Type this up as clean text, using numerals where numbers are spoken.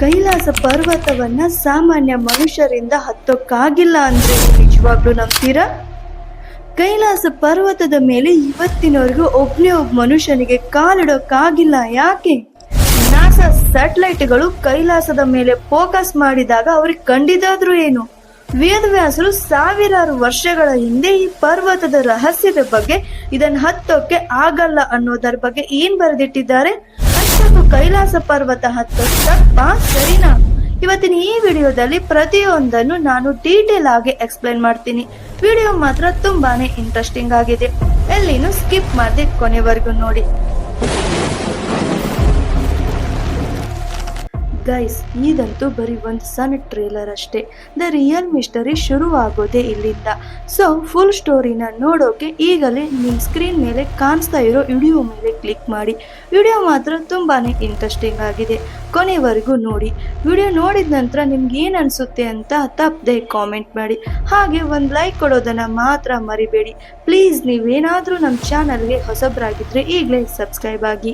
ಕೈಲಾಸ ಪರ್ವತವನ್ನ ಸಾಮಾನ್ಯ ಮನುಷ್ಯರಿಂದ ಹತ್ತೋಕ್ಕಾಗಿಲ್ಲ ಅಂದ್ರೆ ನಿಜವಾಗ್ಲೂ ನಂಬ್ತೀರಾ? ಕೈಲಾಸ ಪರ್ವತದ ಮೇಲೆ ಇವತ್ತಿನವರೆಗೂ ಒಬ್ಬ ಮನುಷ್ಯನಿಗೆ ಕಾಲಿಡೋಕ್ಕಾಗಿಲ್ಲ. ಯಾಕೆ? ನಾಸಾ ಸ್ಯಾಟಲೈಟ್ಗಳು ಕೈಲಾಸದ ಮೇಲೆ ಫೋಕಸ್ ಮಾಡಿದಾಗ ಅವ್ರಿಗೆ ಕಂಡಿದ್ದಾದ್ರೂ ಏನು? ವೇದವ್ಯಾಸರು ಸಾವಿರಾರು ವರ್ಷಗಳ ಹಿಂದೆ ಈ ಪರ್ವತದ ರಹಸ್ಯದ ಬಗ್ಗೆ, ಇದನ್ನ ಹತ್ತೋಕೆ ಆಗಲ್ಲ ಅನ್ನೋದರ ಬಗ್ಗೆ ಏನ್ ಬರೆದಿಟ್ಟಿದ್ದಾರೆ? ಅಷ್ಟಕ್ಕೂ ಕೈಲಾಸ ಪರ್ವತ ಹತ್ತೋಕ್ ತಪ್ಪಾ ಸರಿನಾ? ಇವತ್ತಿನ ಈ ವಿಡಿಯೋದಲ್ಲಿ ಪ್ರತಿಯೊಂದನ್ನು ನಾನು ಡೀಟೇಲ್ ಆಗಿ ಎಕ್ಸ್ಪ್ಲೈನ್ ಮಾಡ್ತೀನಿ. ವಿಡಿಯೋ ಮಾತ್ರ ತುಂಬಾನೇ ಇಂಟ್ರೆಸ್ಟಿಂಗ್ ಆಗಿದೆ. ಎಲ್ಲಿನೂ ಸ್ಕಿಪ್ ಮಾಡದೆ ಕೊನೆವರೆಗೂ ನೋಡಿ. ಗೈಸ್, ಇದಂತೂ ಬರೀ ಒಂದು ಸಣ್ಣ ಟ್ರೇಲರ್ ಅಷ್ಟೇ. ದ ರಿಯಲ್ ಮಿಸ್ಟರಿ ಶುರುವಾಗೋದೇ ಇಲ್ಲಿಂದ. ಸೊ ಫುಲ್ ಸ್ಟೋರಿನ ನೋಡೋಕೆ ಈಗಲೇ ನಿಮ್ಮ ಸ್ಕ್ರೀನ್ ಮೇಲೆ ಕಾಣಿಸ್ತಾ ಇರೋ ವಿಡಿಯೋ ಮೇಲೆ ಕ್ಲಿಕ್ ಮಾಡಿ. ವಿಡಿಯೋ ಮಾತ್ರ ತುಂಬಾನೇ ಇಂಟ್ರೆಸ್ಟಿಂಗ್ ಆಗಿದೆ, ಕೊನೆವರೆಗೂ ನೋಡಿ. ವಿಡಿಯೋ ನೋಡಿದ ನಂತರ ನಿಮ್ಗೆ ಏನು ಅನಿಸುತ್ತೆ ಅಂತ ತಪ್ಪದೆ ಕಾಮೆಂಟ್ ಮಾಡಿ. ಹಾಗೆ ಒಂದು ಲೈಕ್ ಕೊಡೋದನ್ನು ಮಾತ್ರ ಮರಿಬೇಡಿ ಪ್ಲೀಸ್. ನೀವೇನಾದರೂ ನಮ್ಮ ಚಾನಲ್ಗೆ ಹೊಸಬ್ರಾಗಿದ್ದರೆ ಈಗಲೇ ಸಬ್ಸ್ಕ್ರೈಬ್ ಆಗಿ.